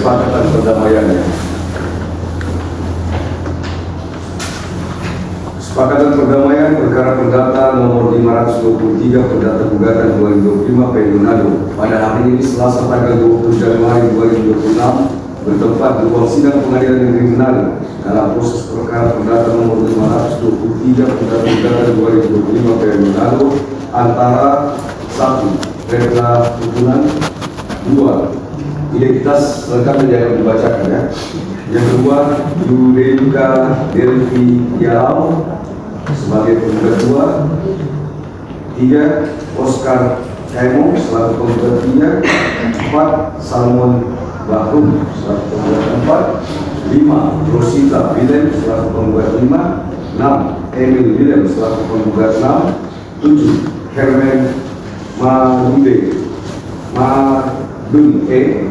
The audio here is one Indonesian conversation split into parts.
kesepakatan perdamaiannya. Kesepakatan perdamaian perkara perdata nomor 523 perdata gugatan 2025 PN Manado pada hari ini Selasa tanggal 20 Januari 2026 bertempat di ruang sidang Pengadilan Negeri Manado dalam proses perkara perdata nomor 523 perdata gugatan 2025 PN Manado antara 1. Perintah tuntutan, 2. Identitas lengkapnya jangan dibacakan ya. Yang kedua, Yudeluka Delvi Yalau sebagai penggugat 2. 3. Oscar Kaimo selaku penggugat 3. 4. Salmon Bahrum selaku penggugat 4. 5. Rosita Willem selaku penggugat 5. 6. Emil Willem selaku penggugat 6. 7. Herman Madun E.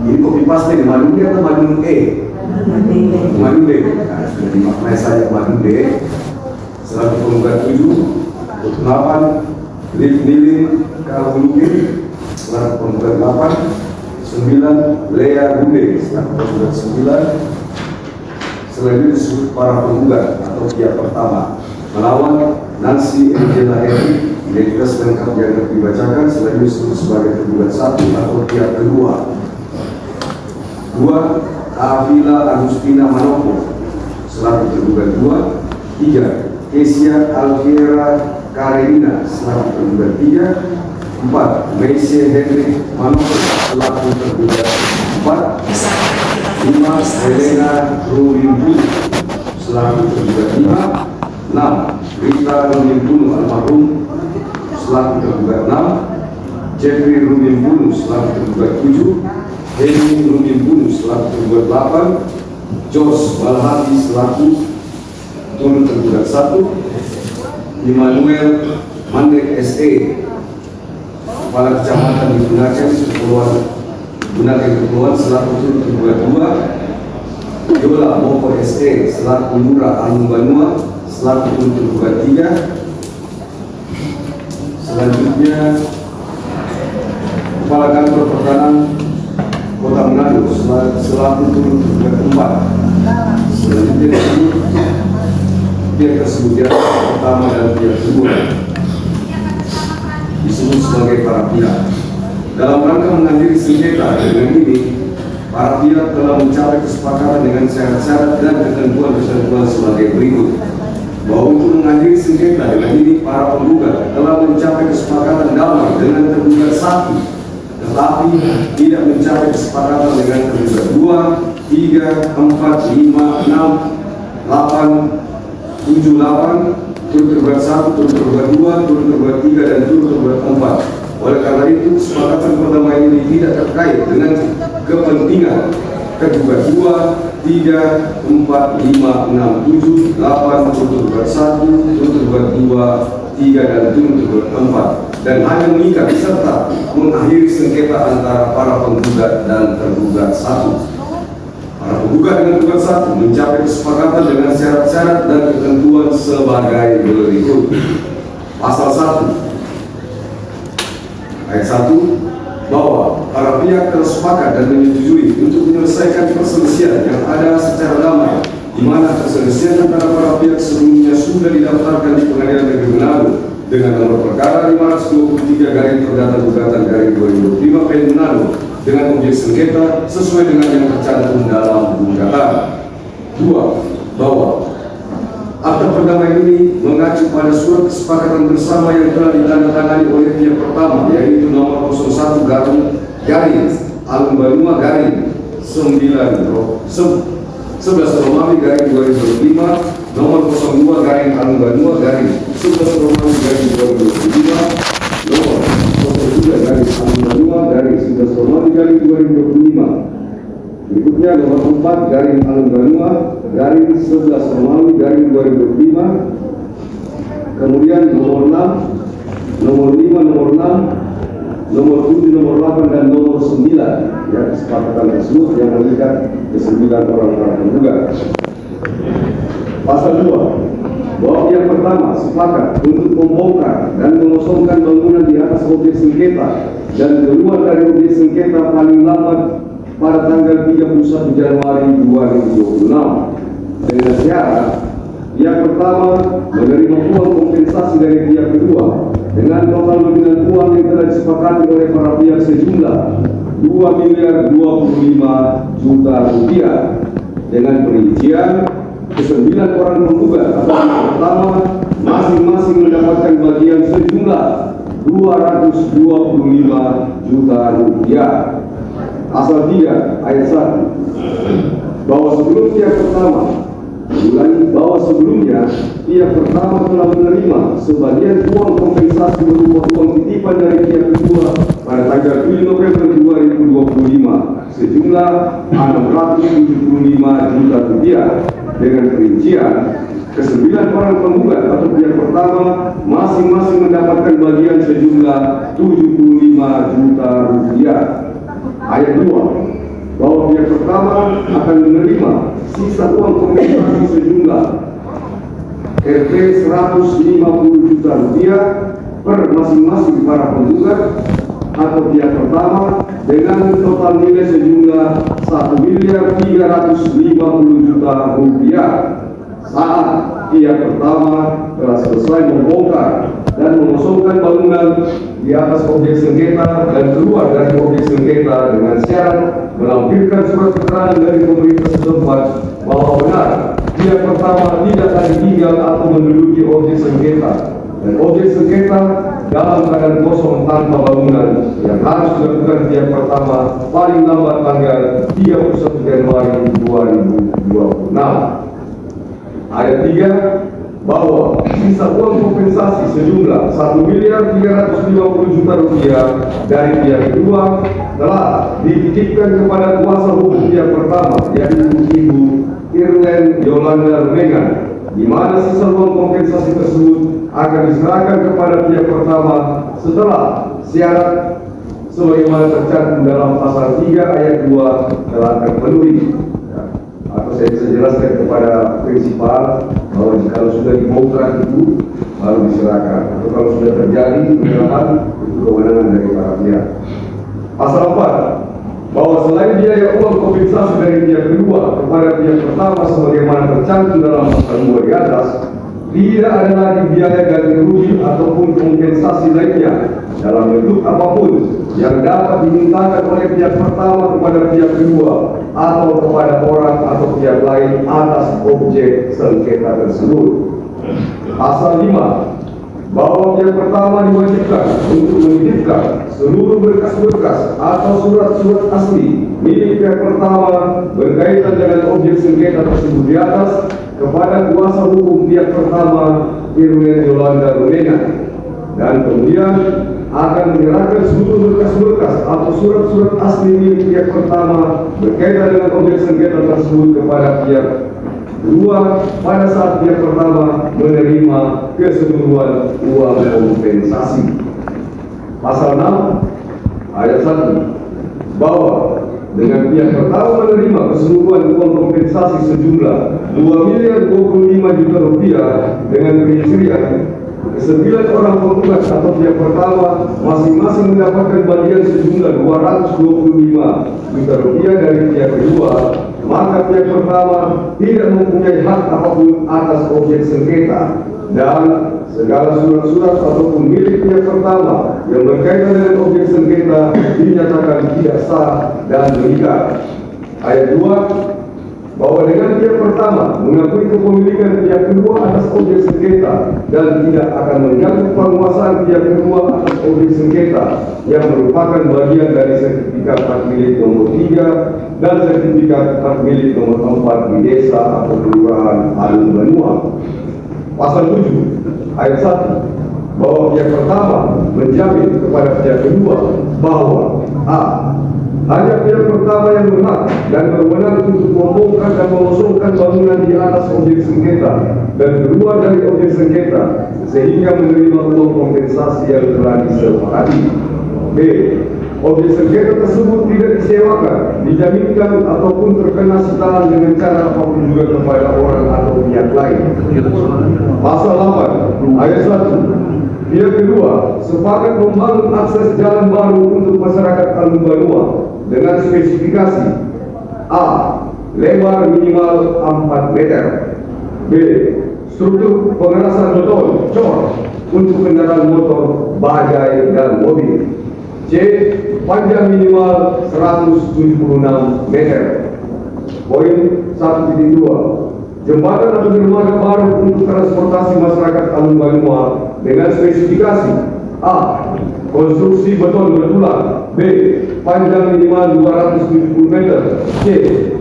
Ini copy paste di Madun D atau Madun E? Madun D. Nah, sudah dimaknai saya Madun D. Selaku penggugat 7. 8. Lilin Kalhulugin selaku penggugat 8. 9. Lea Gunde selaku penggugat 9. Selanjutnya disebut para penggugat atau pihak pertama melawan Nancy Angela Heri, identitas lengkap yang dibacakan, selanjutnya disebut sebagai penggugat 1 atau pihak kedua. 2. Avila Agustina Manopo selaku penggugat 2. 3. Kesia Alfiera Karina selaku penggugat 3. 4. Meisy Henry Manopo selaku penggugat 4. 5. Helena Rulimpun selaku penggugat 5. 6. Rita Rumimpunu almarhum selaku penggugat 6. Jeffrey Rumimpunu selaku penggugat 7. Heni Rumimpunu selaku penggugat 8. Jos Balhati selaku turut penggugat 1. Immanuel Mandek SE Kepala Kecamatan di Bunaken Kepulauan selaku turut penggugat 2. Yola Moko SE selaku Lurah Anung Banua selaku turut penggugat 3. Selanjutnya Kepala Kantor Pertahanan Kota Manado selaku turut penggugat 4. Selanjutnya pihak tersebut yang pertama dan pihak kedua disebut sebagai para pihak. Dalam rangka mengakhiri sengketa dengan ini, para pihak telah mencapai kesepakatan dengan syarat-syarat dan ketentuan-ketentuan sebagai berikut. Bahwa untuk mengakhiri sengketa dengan ini, para penggugat telah mencapai kesepakatan damai dengan tergugat 1, tetapi tidak mencapai kesepakatan dengan tergugat 2, 3, 4, 5, 6, 8, 7, 8, turut tergugat 1, turut tergugat 2, turut tergugat 3, dan turut tergugat 4. Oleh karena itu, kesepakatan perdamaian ini tidak terkait dengan kepentingan tergugat 2, 3, 4, 5, 6, 7, 8, turut tergugat 1, turut tergugat 2, 3, dan turut tergugat 4, dan hanya mengikat serta mengakhiri sengketa antara para penggugat dan tergugat 1. Para penggugat dengan tergugat 1 mencapai kesepakatan dengan syarat-syarat dan ketentuan sebagai berikut. Pasal 1 Ayat 1, bahwa para pihak telah sepakat dan menyetujui untuk menyelesaikan perselisihan yang ada secara damai, di mana perselisihan antara para pihak sebelumnya sudah didaftarkan di Pengadilan Negeri Manado dengan nomor perkara 523 garing perdata gugatan garing 2025 PN Manado dengan objek sengketa sesuai dengan yang tercantum dalam gugatan. 2. Bahwa akta perdamaian ini mengacu pada surat kesepakatan bersama yang telah ditandatangani oleh pihak pertama, yaitu nomor 01 garing Alun Banua garing 11 Romawi garing 2025, nomor 02 garing Alun Banua garing 11 Romawi garing 2025, nomor 02 garing Alun Banua garing 11 Romawi garing 2025. Berikutnya nomor 4 garing Alun Banua garing 11 Romawi garing 2025. Kemudian nomor 6, nomor 5, nomor 6, nomor 7, nomor 8, dan nomor 9 ya, kesepakatan tersebut yang mengikat ke-9 orang penggugat. Pasal 2, bahwa pihak pertama sepakat untuk membongkar dan mengosongkan bangunan di atas objek sengketa dan keluar dari objek sengketa paling lambat pada tanggal 31 Januari 2026 dengan syarat pihak pertama menerima uang kompensasi dari pihak kedua dengan total nominal uang yang telah disepakati oleh para pihak sejumlah 2.025.000.000 dengan perincian ke-9 orang penggugat atau pihak pertama masing-masing mendapatkan bagian sejumlah 225 juta rupiah. Pasal 3 ayat 1 bahwa sebelum pihak pertama bahwa sebelumnya pihak pertama telah menerima sebagian uang kompensasi berupa uang titipan dari pihak kedua pada tanggal 7 November 2025 sejumlah 675 juta rupiah dengan perincian ke-9 orang penggugat atau pihak pertama masing-masing mendapatkan bagian sejumlah 75 juta rupiah. Ayat 2 bahwa pihak pertama akan menerima sisa uang kompensasi sejumlah Rp 150 juta rupiah per masing-masing para penggugat atau pihak pertama dengan total nilai sejumlah 1.350 juta rupiah saat pihak pertama telah selesai membongkar dan mengosongkan bangunan di atas objek sengketa dan keluar dari objek sengketa dengan syarat melampirkan surat keterangan dari pemerintah setempat bahwa benar pihak pertama tidak lagi tinggal atau menduduki objek sengketa dan objek sengketa dalam keadaan kosong tanpa bangunan yang harus dilakukan pihak pertama paling lambat tanggal 31 Januari 2026. Ayat 3 bahwa sisa uang kompensasi sejumlah 1.350 juta rupiah dari pihak kedua telah dititipkan kepada kuasa hukum pihak pertama yaitu Ibu Irlen Yolanda Rumengan, di mana sisa uang kompensasi tersebut akan diserahkan kepada pihak pertama setelah syarat sebagaimana tercantum dalam pasal 3 ayat 2 telah terpenuhi. Atau saya bisa jelaskan kepada prinsipal bahwa kalau sudah dibongkar itu baru diserahkan, atau kalau sudah terjadi penyerahan itu kewenangan dari para pihak. Pasal 4 bahwa selain biaya uang kompensasi dari pihak kedua kepada pihak pertama sebagaimana tercantum dalam pasal 2 di atas, tidak ada lagi biaya ganti rugi ataupun kompensasi lainnya dalam bentuk apapun yang dapat dimintakan oleh pihak pertama kepada pihak kedua atau kepada orang atau pihak lain atas objek sengketa tersebut. Pasal 5 bahwa pihak pertama diwajibkan untuk menitipkan seluruh berkas-berkas atau surat-surat asli milik pihak pertama berkaitan dengan objek sengketa tersebut di atas kepada kuasa hukum pihak pertama Irlen Yolanda Rumengan, dan kemudian akan menyerahkan seluruh berkas-berkas atau surat-surat asli milik pihak pertama berkaitan dengan objek sengketa tersebut kepada pihak kedua pada saat pihak pertama menerima keseluruhan uang kompensasi. Pasal 6 ayat 1 bahwa dengan pihak pertama menerima keseluruhan uang kompensasi sejumlah 2.025 juta rupiah dengan perincian ke-9 orang penggugat atau pihak pertama masing-masing mendapatkan bagian sejumlah 225 juta rupiah dari pihak kedua, maka pihak pertama tidak mempunyai hak apapun atas objek sengketa dan segala surat-surat ataupun milik pihak pertama yang berkaitan dengan objek sengketa dinyatakan tidak sah dan mengikat. Ayat 2 bahwa dengan pihak pertama mengakui kepemilikan pihak kedua atas objek sengketa dan tidak akan mengganggu penguasaan pihak kedua atas objek sengketa yang merupakan bagian dari sertifikat hak milik nomor 3 dan sertifikat hak milik nomor 4 di desa atau kelurahan Alun Benua. Pasal 7 ayat 1 bahwa pihak pertama menjamin kepada pihak kedua bahwa a. hanya pihak pertama yang berhak dan berwenang untuk membongkar dan mengosongkan bangunan di atas objek sengketa dan keluar dari objek sengketa sehingga menerima uang kompensasi yang telah disepakati. B. Objek sengketa tersebut tidak disewakan, dijaminkan ataupun terkena sitaan dengan cara apapun juga kepada orang atau pihak lain. Pasal 8 ayat 1 Yang kedua, sepakat membangun akses jalan baru untuk masyarakat Alun Banua dengan spesifikasi: A. Lebar minimal 4 meter. B. Struktur pengerasan beton cor untuk kendaraan motor, bajai, dan mobil. C. Panjang minimal 176 meter. Poin 1.2. Jembatan atau dermaga baru untuk transportasi masyarakat Alun Banua dengan spesifikasi: A. Konstruksi beton bertulang. B. Panjang minimal 270 meter. C.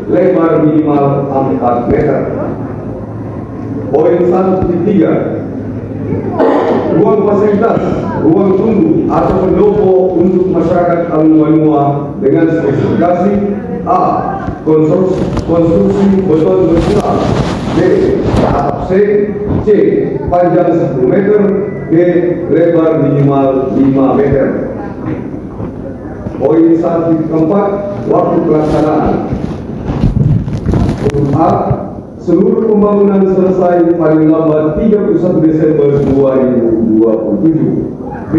Lebar minimal 4 meter. Poin 1.3. Ruang fasilitas, ruang tunggu atau pendopo untuk masyarakat Alun Banua dengan spesifikasi: A. Konstruksi beton bertulang. B. Atap seng. C. Panjang 10 meter. D. Lebar minimal 5 meter. Poin 1.4. Waktu pelaksanaan. Huruf A. Seluruh pembangunan selesai paling lambat 31 Desember 2027. B.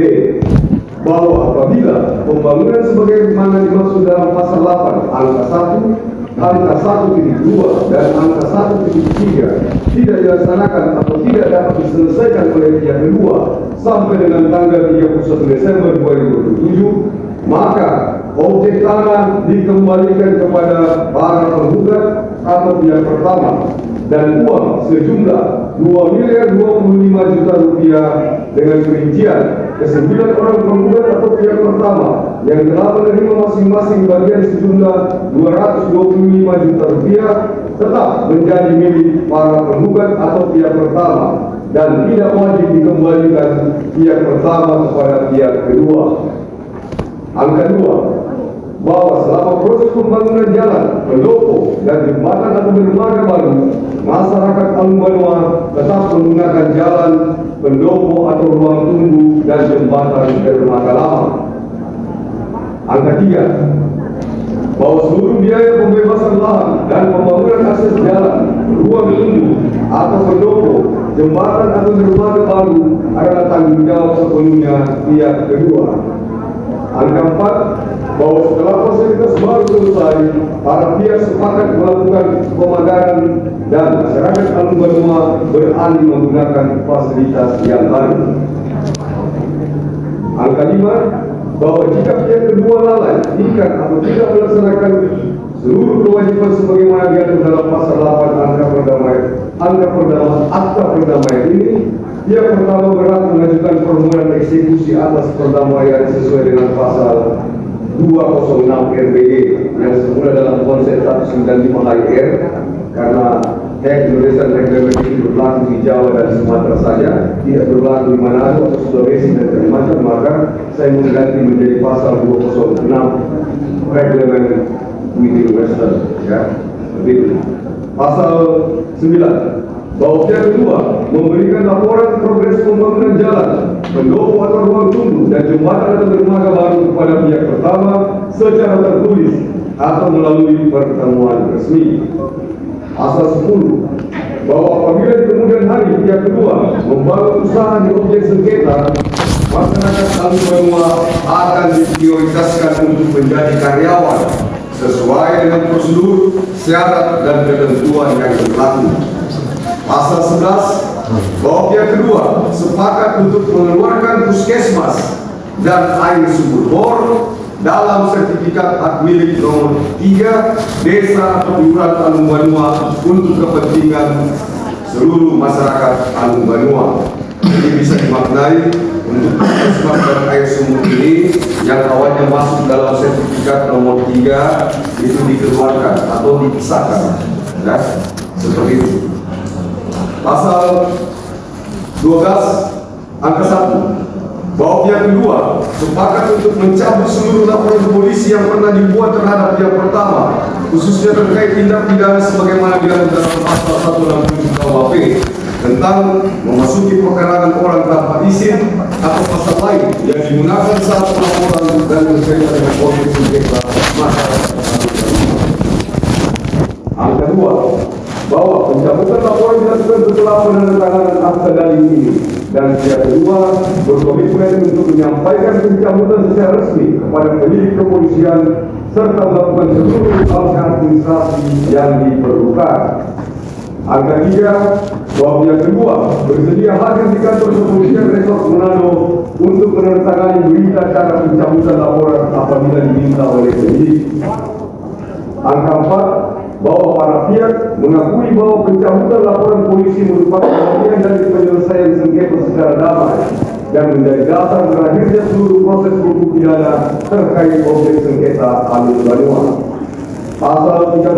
Bahwa apabila pembangunan sebagaimana dimaksud dalam pasal 8 angka 1, angka 1.2 dan angka 1.3 tidak dilaksanakan atau tidak dapat diselesaikan oleh pihak kedua sampai dengan tanggal 31 Desember 2027, maka objek tanah dikembalikan kepada para penggugat atau pihak pertama dan uang sejumlah Rp2.025.000.000 dengan perincian ke-9 orang penggugat atau pihak pertama yang telah menerima masing-masing bagian sejumlah Rp225 juta tetap menjadi milik para penggugat atau pihak pertama dan tidak wajib dikembalikan pihak pertama kepada pihak kedua. Angka 2, bahwa selama proses pembangunan jalan, pendopo, dan jembatan atau dermaga baru, masyarakat Alun Banua tetap menggunakan jalan, pendopo atau ruang tunggu dan jembatan dermaga lama. Angka 3, bahwa seluruh biaya pembebasan lahan dan pembangunan akses jalan, ruang tunggu atau pendopo, jembatan atau dermaga baru adalah tanggung jawab sepenuhnya pihak kedua. Angka 4, bahwa setelah fasilitas baru selesai, para pihak sepakat melakukan pemagaran dan masyarakat Alun Banua beralih menggunakan fasilitas yang baru. Angka 5, bahwa jika pihak kedua lalai, ikat atau tidak melaksanakan seluruh kewajiban sebagaimana diatur dalam pasal 8 akta perdamaian ini, pihak pertama berhak mengajukan permohonan eksekusi atas perdamaian sesuai dengan pasal 206 RBG yang semula dalam konsep 195 HIR, karena Hak Indonesia Republik itu berlaku di Jawa dan Sumatera saja, tidak berlaku di Manado atau Sulawesi dan Kalimantan, maka saya mengganti menjadi pasal 206 Reglemen Within Western, ya. Begitu. Pasal 9, bahwa pihak kedua memberikan laporan progres pembangunan jalan, pendopo atau ruang tunggu dan jembatan atau dermaga baru kepada pihak pertama secara tertulis atau melalui pertemuan resmi. Pasal 10, bahwa apabila di kemudian hari pihak kedua membangun usaha di objek sengketa, masyarakat Alun Banua akan diprioritaskan untuk menjadi karyawan sesuai dengan prosedur, syarat, dan ketentuan yang berlaku. Pasal 11, bahwa pihak kedua sepakat untuk mengeluarkan puskesmas dan air sumur bor dalam sertifikat hak milik nomor 3 desa atau kelurahan Alun Banua untuk kepentingan seluruh masyarakat Alun Banua. Ini bisa dimaknai untuk puskesmas dan air sumur ini yang awalnya masuk dalam sertifikat nomor 3 itu dikeluarkan atau dipisahkan, ya, seperti itu. Pasal 12 angka 1, bahwa pihak kedua sepakat untuk mencabut seluruh laporan polisi yang pernah dibuat terhadap pihak pertama, khususnya terkait tindak pidana sebagaimana diatur dalam pasal 167 KUHP tentang memasuki pekarangan orang tanpa izin atau pasal lain yang digunakan saat pelaporan dan berkaitan dengan objek sengketa masyarakat. Angka 2, bahwa pencabutan laporan dilakukan setelah penandatanganan akta dalil ini dan pihak kedua berkomitmen untuk menyampaikan pencabutan secara resmi kepada penyidik kepolisian serta melakukan seluruh langkah administrasi yang diperlukan. Angka 3, bahwa pihak kedua bersedia hadir di kantor kepolisian Resort Manado untuk menandatangani berita acara pencabutan laporan apabila diminta oleh penyidik. Angka 4, bahwa para pihak mengakui bahwa pencabutan laporan polisi merupakan bagian dari penyelesaian sengketa secara damai dan menjadi dasar berakhirnya seluruh proses hukum pidana terkait objek sengketa Alun Banua. Pasal 13,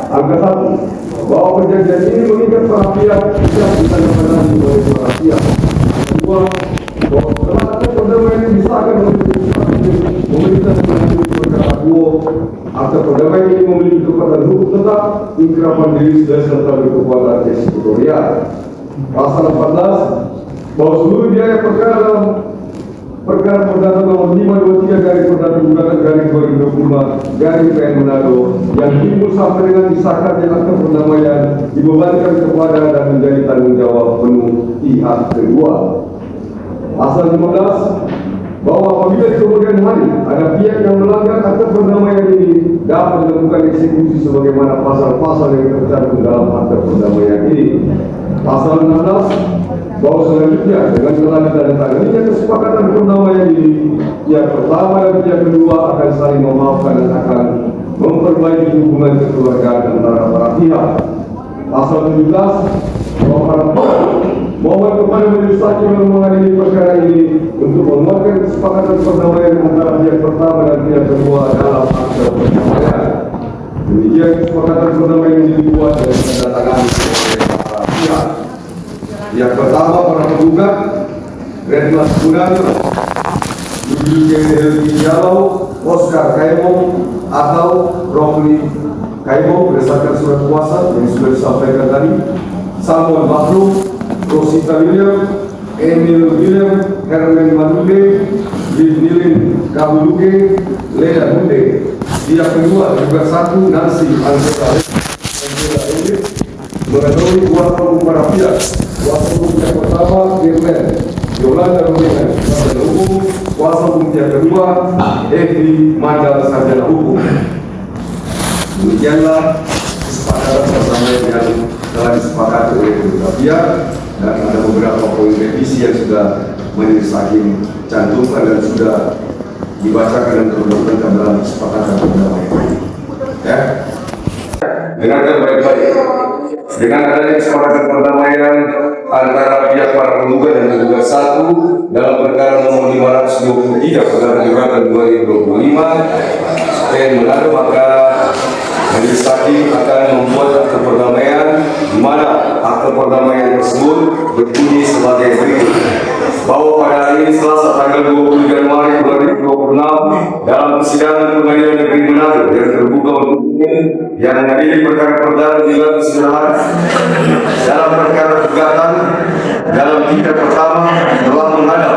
angka 1, bahwa perjanjian ini mengikat para pihak yang ditandatangani oleh para pihak. Kedua, bahwa setelah perdamaian ini disahkan oleh pemerintah mengajukan perkara Kuo, akta perdamaian ini memiliki kekuatan hukum tetap, ingkrah mandiri dan serta berkekuatan eksekutorial. Pasal 14, bahwa seluruh biaya perkara dalam perkara perdata nomor 523 garis perdata gugatan garis 2025 garis PN Manado yang timbul sampai dengan disahkannya akta perdamaian dibebankan kepada dan menjadi tanggung jawab penuh pihak kedua. Pasal 15, bahwa apabila di kemudian hari ada pihak yang melanggar akta perdamaian ini dapat dilakukan eksekusi sebagaimana pasal-pasal yang tercantum dalam akta perdamaian ini. Pasal 16, bahwa selanjutnya dengan telah ditandatanganinya kesepakatan perdamaian ini, pihak pertama dan pihak kedua akan saling memaafkan dan akan memperbaiki hubungan kekeluargaan antara para pihak. Pasal 17, bahwa para pihak mohon kepada majelis hakim yang mengadili perkara ini untuk menguatkan kesepakatan perdamaian antara pihak pertama dan pihak kedua dalam akta perdamaian. Demikian kesepakatan perdamaian ini dibuat dan ditandatangani oleh para pihak. Yang pertama, para penggugat Redmas Gunarto, Yudi Helmi Jalau, Oscar Kaimong atau Rohli Kaimong berdasarkan surat kuasa yang sudah disampaikan tadi, Samuel Bakrum, Rosita William, Emil William, Herman Madude, Nilin Kabuluge, Leda Hunde. Pihak kedua juga satu Nancy Angela Elit mengetahui kuasa hukum para pihak. Kuasa hukum yang pertama Irlen Yolanda Rudian sarjana hukum, kuasa hukum yang kedua Evi Mandal sarjana hukum. Demikianlah kesepakatan bersama yang telah disepakati oleh kedua pihak, dan ada beberapa poin revisi yang sudah majelis hakim cantumkan dan sudah dibacakan dan terungkapkan dalam kesepakatan perdamaian. Ya, dengarkan baik-baik. Dengan adanya kesepakatan perdamaian antara pihak para penggugat dan penggugat satu dalam perkara nomor 523 perkara gugatan 2025 PN Manado, maka majelis hakim akan membuat akta perdamaian di mana akta perdamaian tersebut berbunyi sebagai berikut. Bahwa pada hari ini Selasa tanggal 20 Januari 2026 dalam persidangan Pengadilan Negeri Manado yang terbuka untuk umum yang mengadili perkara perdata di persidangan dalam perkara gugatan dalam tingkat pertama telah menghadap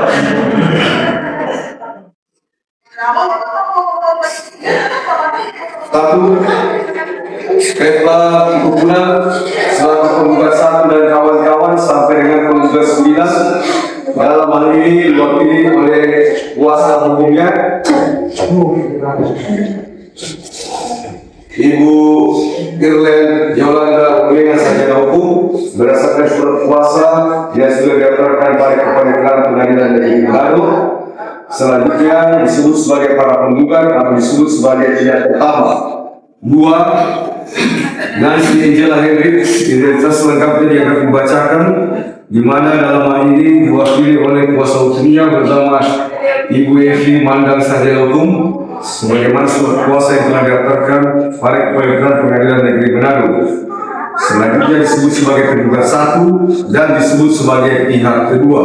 satu Kepala Kumpulan selaku penggugat 1 dan kawan-kawan sampai dengan penggugat 9 dalam hal ini diwakili oleh kuasa hukumnya Ibu Irlen Yolanda Rudian sarjana hukum berdasarkan surat kuasa yang sudah didaftarkan pada Pengadilan Negeri Manado. Selanjutnya disebut sebagai para penggugat atau disebut sebagai pihak pertama. 2. Nancy Angela Henry, identitas lengkapnya yang akan dibacakan, di mana dalam hal ini diwakili oleh kuasa hukumnya bersama Ibu Evi Mandang sarjana hukum, sebagaimana surat kuasa yang telah didaftarkan pada Pengadilan Negeri Manado. Selanjutnya disebut sebagai penggugat 1 dan disebut sebagai pihak kedua,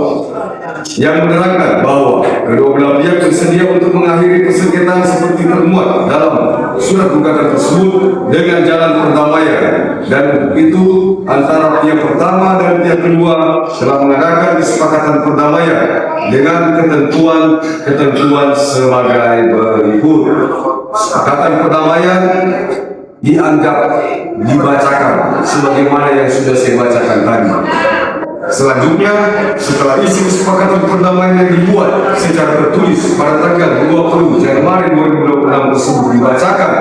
yang menerangkan bahwa kedua belah pihak bersedia untuk mengakhiri persengketaan seperti termuat dalam surat gugatan tersebut dengan jalan perdamaian, dan itu antara pihak pertama dan pihak kedua telah mengadakan kesepakatan perdamaian dengan ketentuan sebagai berikut. Kesepakatan perdamaian dianggap dibacakan sebagaimana yang sudah saya bacakan tadi. Selanjutnya, setelah isi kesepakatan perdamaian yang dibuat secara tertulis pada tanggal 20 Januari 2026 tersebut dibacakan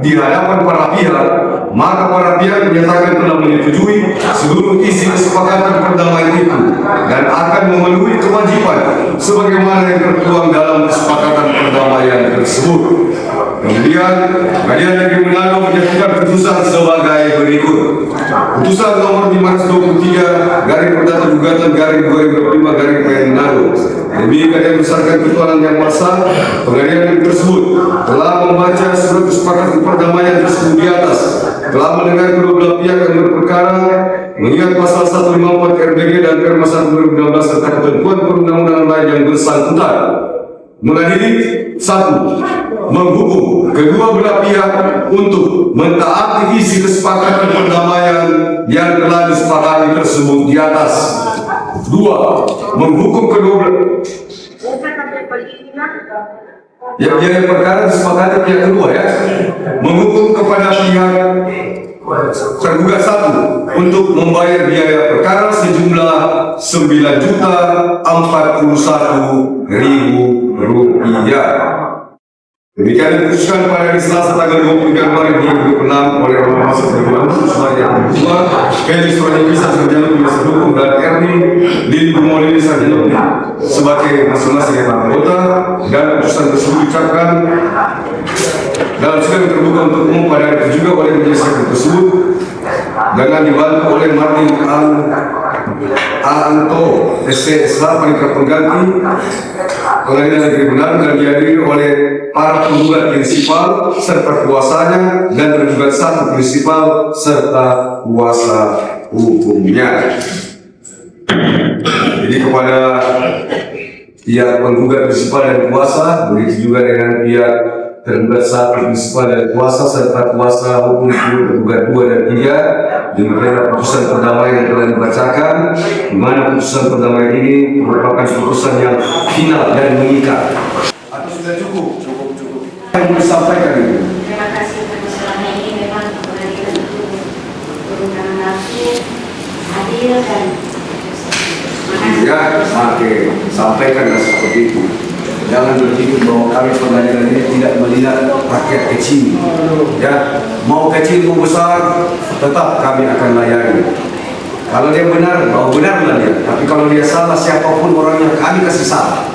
di hadapan para pihak, maka para pihak menyatakan telah menyetujui seluruh isi kesepakatan perdamaian itu dan akan memenuhi kewajiban sebagaimana yang tertuang dalam kesepakatan perdamaian tersebut. Kemudian, Pengadilan Negeri Manado menjatuhkan putusan sebagai berikut. Putusan nomor 523 garing perdata gugatan garing 2025 garing PN Manado. Demikian berdasarkan ketuanan yang masa, pengadilan negeri tersebut telah membaca surat kesepakatan perdamaian tersebut di atas, telah mendengar kedua belah pihak yang berperkara, mengingat pasal 154 RBG dan Permasal 2016 serta ketentuan perundang-undangan lain yang bersangkutan. Mengadili 1. Menghukum kedua belah pihak untuk mentaati isi kesepakatan perdamaian yang telah disepakati tersebut di atas. 2. Menghukum kedua belah yang perkara disepakati pihak kedua ya. Menghukum kepada pihak tergugat 1 untuk membayar biaya perkara sejumlah Rp9.041.000. Demikian diputuskan pada hari Selasa tanggal 20 Januari 2026 oleh Mahkamah Konstitusi sebagai ketua, Kelly Surya Bisa Sarjana Penasihat Hukum dan Erni Lili Bumolini Sarjana sebagai masing-masing anggota, dan putusan tersebut diucapkan dalam sidang terbuka untuk umum pada hari itu juga oleh majelis hakim tersebut dengan dibantu oleh Martin Anto SCSH Panitera Pengganti Pengadilan Negeri Manado dan dihadiri oleh para penggugat prinsipal serta kuasanya dan tergugat 1 prinsipal serta kuasa hukumnya. Jadi kepada pihak penggugat prinsipal dan kuasa, begitu juga dengan pihak tergugat 1 prinsipal dan kuasa serta kuasa hukum tergugat 2 dan 3, demikian putusan perdamaian yang telah dibacakan, di mana putusan perdamaian ini merupakan putusan yang final dan mengikat. Atau sudah cukup? Cukup. Yang mau disampaikan ini. Terima kasih atas selama ini memang pengadilan itu berundang langsung adil dan ya, oke, sampaikan seperti itu. Jangan berpikir bahwa kami pengadilan ini tidak melihat rakyat kecil. Ya, mau kecil mau besar, tetap kami akan layani. Kalau dia benar, benarlah dia. Tapi kalau dia salah, siapapun orangnya kami kasih salah.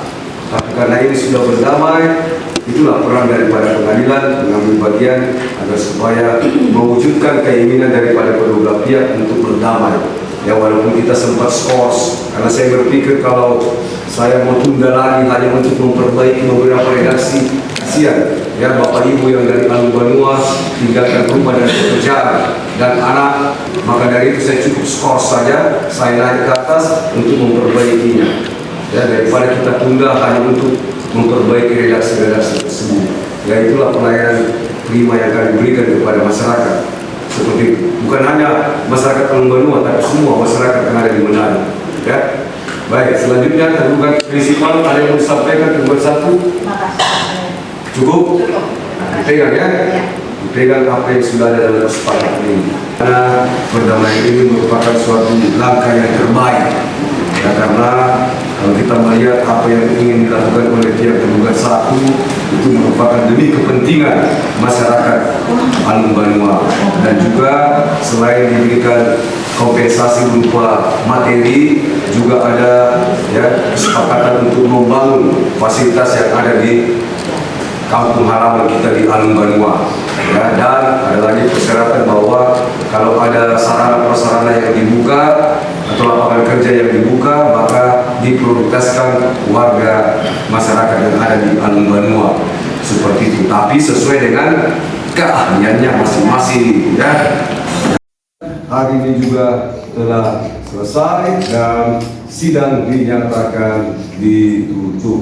Tapi karena ini sudah berdamai, itulah peran daripada pengadilan mengambil bagian agar supaya mewujudkan keinginan daripada kedua belah pihak untuk berdamai. Ya, walaupun kita sempat skors, karena saya berpikir kalau saya mau tunda lagi hanya untuk memperbaiki beberapa redaksi, kasihan ya Bapak Ibu yang dari Alun Banua tinggalkan rumah dan pekerjaan dan anak, maka dari itu saya cukup skors saja, saya naik ke atas untuk memperbaikinya. Ya, daripada kita tunda hanya untuk memperbaiki redaksi-redaksi tersebut. Ya, itulah pelayanan prima yang kami berikan kepada masyarakat. Seperti bukan hanya masyarakat Alun Banua, tapi semua masyarakat yang ada di Manado. Ya, baik. Selanjutnya tergugat prinsipal ada yang disampaikan tergugat 1. Cukup. Dipegang ya. Dipegang apa yang sudah ada dalam kesepakatan ini. Karena perdamaian ini merupakan suatu langkah yang terbaik. Ya, karena kalau kita melihat apa yang ingin dilakukan oleh pihak tergugat 1 itu merupakan demi kepentingan masyarakat Alun Banua, dan juga selain diberikan kompensasi berupa materi, juga ada ya kesepakatan untuk membangun fasilitas yang ada di kampung halaman kita di Alun Banua. Ya, dan ada lagi persyaratan bahwa kalau ada sarana prasarana yang dibuka atau lapangan kerja yang dibuka, maka diprioritaskan warga masyarakat yang ada di Alun Banua seperti itu, tapi sesuai dengan keahliannya masing-masing ya. Hari ini juga telah selesai dan sidang dinyatakan ditutup.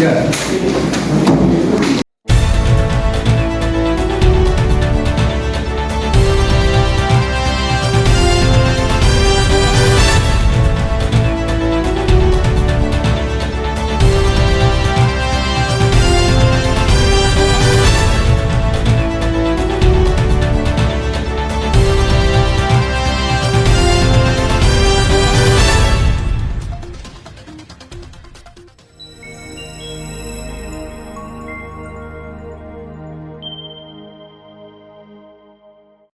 Ya.